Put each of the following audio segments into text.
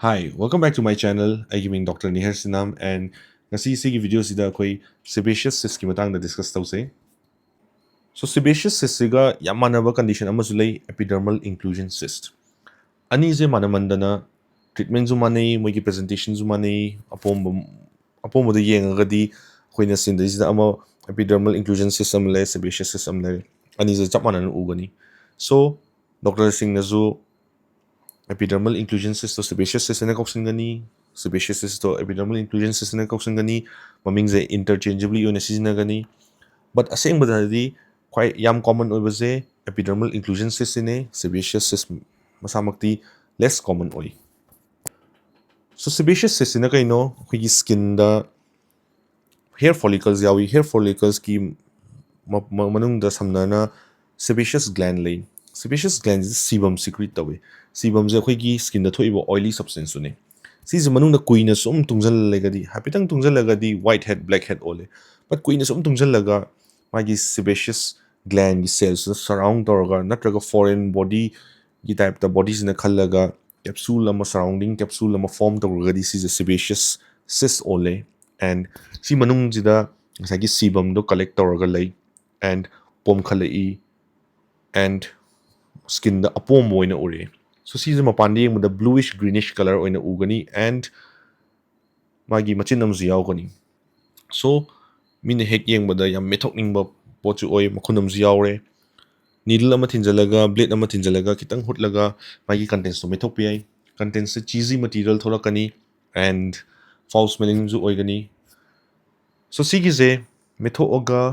Hi, welcome back to my channel. I am Dr. Nihar Sinam and ngasi sigi video sida koi sebaceous cyst ki matang na discuss tause. So sebaceous cyst siga yam manaba condition amasu lay epidermal inclusion cyst. Ani je manamandana treatment zu manei moi ki presentation zu manei apomba de yengagadi khoina sinda sida ama epidermal inclusion system lay sebaceous system lay ani je chap manan ugani. So Dr. Singh na zu epidermal inclusion cyst to sebaceous cyst na kausin gani sebaceous cyst to epidermal inclusion cyst na kausin gani maming ze interchangeably yun na gani but aseng badadi quite yam common oi baze epidermal inclusion cyst ne sebaceous cyst masamakti less common oi so sebaceous cyst na kaino khigi skin da hair follicles yawi hair follicles ki manung da samnana sebaceous gland lay sebaceous gland is sebum secrete tawe sebum je khoi skin da thoibo oily substance ne si je manung da kuina sum tungjal legadi hapitang tungjal lagadi white head black head ole but kuina sum tungjal laga magi sebaceous gland cells surround torga natraga foreign body gi type the bodies na khallaga capsule ama surrounding capsule ama form torga di si je sebaceous cyst ole and si manung jida sagi sebum do collect torga lay and pom khalai and skin the apom oina ure so season mapandi with the bluish greenish color oina ugani and magi machinam zu yaugani so mine hek yeng bada yam methok ning ba pochu oi makhunam zu yaure needle ama thinjalaga blade ama thinjalaga kitang hutlaga magi contents to methok pi contents se cheesy material thola kani and foul smelling zu oigani so sigize methoga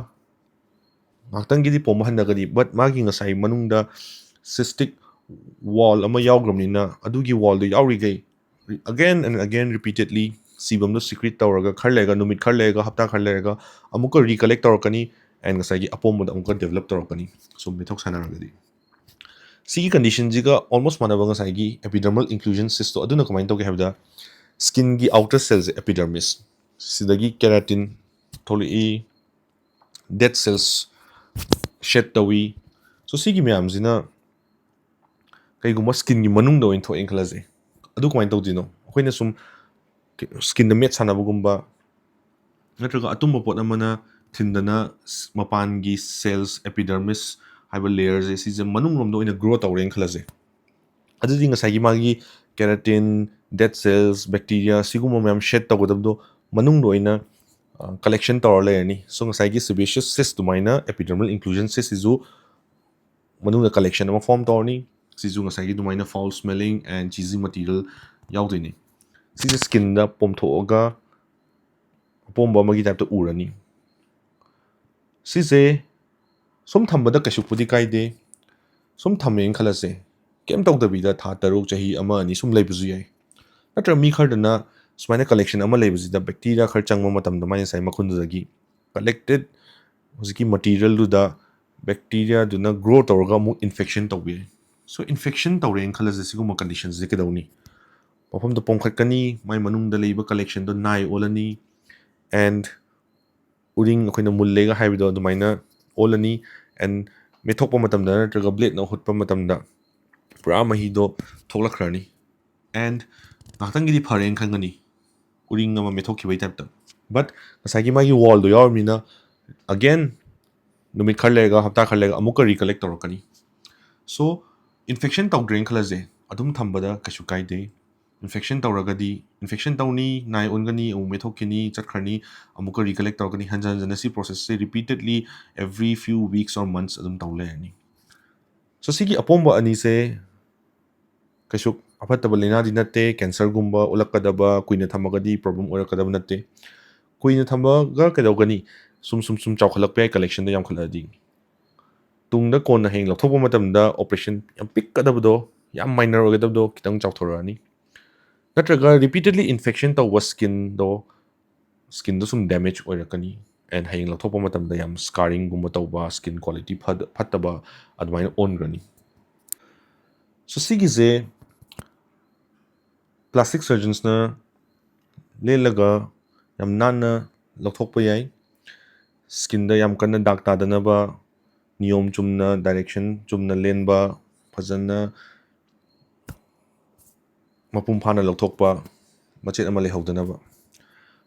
ngaktanggidi pom handagadi but magi ngasai manungda cystic wall ama yaugramnina adugi wall do yaurigay again and again repeatedly sebum do secrete tawraga kharlega numit kharlega hapta kharlega amuka recollect tawrakani and ngasai gi apom da amuka develop tawrakani so methok sanaragadi sigi condition jiga almost manaba ngasai gi epidermal inclusion cyst to aduna kamai tawge habda skin gi outer cells epidermis sidagi keratin tholi dead cells shed tawi so sigi myam zina kaiguma skin gi manung da oin tho enkalaze adu kamai tawdino akoina sum skin da met sanabugumba natraga atumba pot amana thindana mapan gi cells epidermis haiba layers si je manung rom do ina grow tawre enkalaze adu dinga sagi magi keratin dead cells bacteria siguma myam shed tawgodabdo manung do ina collection tawar layerni so ngasai gi sebaceous cyst dumaina epidermal inclusion cyst izu manung da collection ama form tawni sizu ngasai gi dumaina foul smelling and cheesy material yaudini si skin da pomthoga pomba magi type to urani si je sum thambada kashu pudi kaide sum thamen khalase kem tawdabida tha taruk chahi ama ani sum leibuzu yai natra mi khardana sumaina collection ama leibuzi da bacteria khar changma matam da mai sai makhundagi collected hosiki material du da bacteria du na grow tawga mu infection tawbi so infection tawren khalase siguma conditions je kedawni mafam da pomkhatkani mai manung da leiba collection do nai olani and uring akoina mullega haibido dumaina olani and methokpa matamda natraga blade na hutpa matamda pura mahi do thoklakhrani and ngaktanggidi pharen khangani uring ama methokki bai type ta but asagi magi wall do yawarmina again numit kharlega hapta kharlega amuka recollect torokani so infection tawdren khalaje adum thambada kashu kaide infection tawragadi infection tawni nai ongani amu methokini chakhrani amuka recollect tawragani hanjan si process se repeatedly every few weeks or months adum tawle ani so sigi apomba ani se kashu afataba lena di natte cancer gumba ulakadaba kuina thamagadi problem orakadaba natte kuina thamaga kadawgani sum chawkhalak pe collection da yam khaladi tungda kona heng lathokpa matamda operation yam pick kadabdo yam minor ogadabdo kitang chawthorani natraga repeatedly infection tawwa skin do sum damage oirakani and heng lathokpa matamda yam scarring gumba tawba skin quality phattaba admaina ongrani so sigize plastic surgeons na lelaga yam nana lathokpa yai skin da yam kanna dak tadanaba niyom chumna direction chumna lenba fazana ꯃꯄꯨꯡ ꯐꯥꯅ ꯂꯧꯊꯣꯛꯄ ꯃꯆꯦꯠ ꯑꯃ ꯂꯩꯍꯧꯗꯅꯕ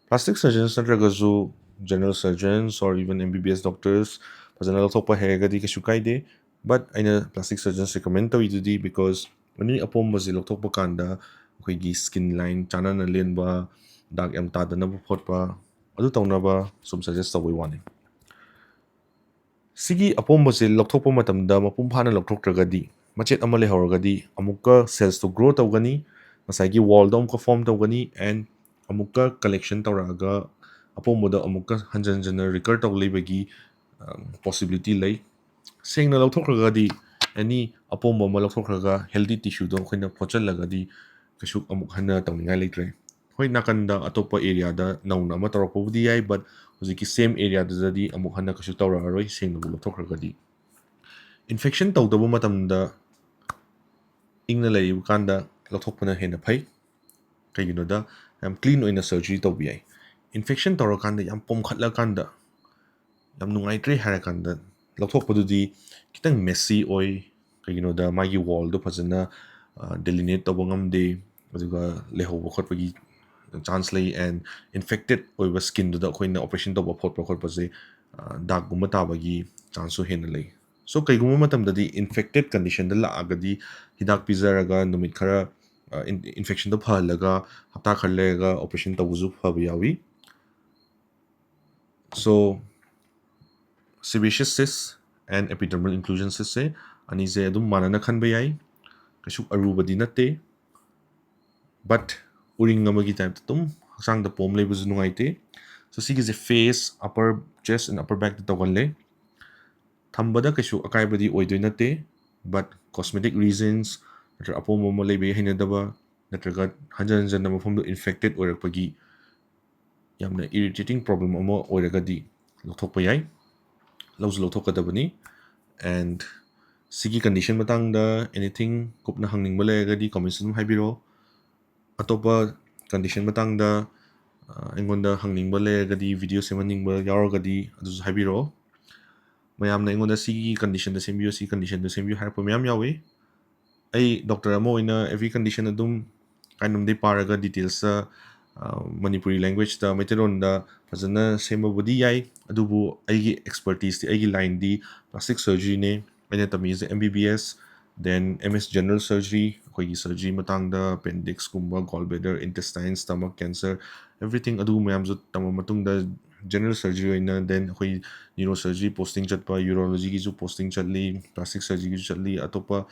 plastic surgeons ꯅꯠꯇ꯭ꯔꯒꯁꯨ general surgeons or even MBBS doctors fazana lawthokpa hairagadi kaisu kaide but aina plastic surgeons recommend tawidudi because mani apomba je lawthokpa kanda akoigi skin line chanana lenba dark yam tadana photpa adu tawnaba sum suggest tawai wani sigi apomba je lawthokpa matamda mapum phana lawthoktragadi machet ama lehoragadi amukka cells to grow tawgani masaigi wall da amukka form tawgani and amukka collection tawraga apomba amukka hanjanjana recur taw lebagi possibility lay sengna lawthokragadi any apomba ma lawthokraga healthy tissue do khoina phochallagadi kasuk amuk hana tawningai leitre hoi nakanda atopa area da nauna ma tawrapobudi yai but hojiki same area da di amuk hana kasuk tawraroi sengna lawthokragadi infection tawdaba matamda ingna lay kanda lawthokpana hena phai kaigino da yam clean oina surgery tawbi yai infection tawrakanda yam pomkhatlakanda yam nungaitre harakanda lawthokpadudi kitang messy oi kaigino da magi wall do phajana delineate tawba ngamde aduga lehoba khotpagi chance lay and infected oiba skin do da khoina operation tawba photpa khotpase dag gumba tabagi chance so hena lay so kaiguma matamdadi infected condition da laagadi hidak pizaraga numit khara infection do phalaga hapta kharlega operation tawuzu phaba yawi so sebaceous cysts and epidermal inclusion cysts se ani se adum manana khanba yai kasuk arubadi natte but uring amagi type tum haksang da pom lebuzu nungaite so sigi je face upper chest and upper back da tawalle thambada kasuk akaibadi oidoi natte but cosmetic reasons natra apom mo lebe hinadaba natraga hanjan mafam do infected oirakpagi yamna irritating problem amo oiragadi lothokpa yai lawzu lawthokadabani and sigi condition matang da anything kupna hangning balegadi comments dum haibiro atopa condition matang da engonda hangning balegadi video semaning ba yarogadi adu haibiro mayamna engonda sigi condition da sembio si condition da sembio harpa mayam yawe ai doctor amo ina every condition adum kainum de paraga details manipuri language da meteron da fazana sema body yai adubu aigi expertise ti aigi line di plastic surgery ne aina tamiz MBBS then MS general surgery koigi surgery matang da appendix kumba gallbladder intestine stomach cancer everything adu mayam zu tama matung da general surgery oina then koi neurosurgery posting chatpa urology gi ju posting chatli plastic surgery gi chatli atopa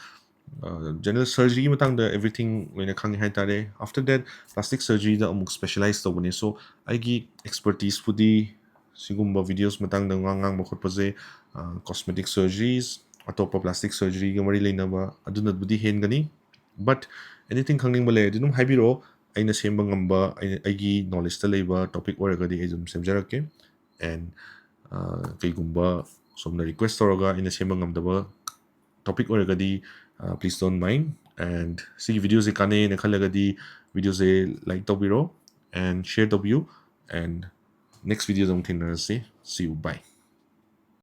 general surgery matang da everything loina khang hai tare after that plastic surgery da amuk specialized to bane so aigi expertise pudi sigumba videos matang da ngang ba khot paje cosmetic surgeries atopa plastic surgery ga mari leina ba aduna budi hen gani but anything khangning bale dinum haibiro aina semba ngamba aigi knowledge ta leiba topic oragadi ajum semjarake and kaigumba somna request toraga aina semba ngamdaba topic oragadi please don't mind and see videos e kane ne khalagadi videos e like tobiro and share tobiu and next video dong thinna see you bye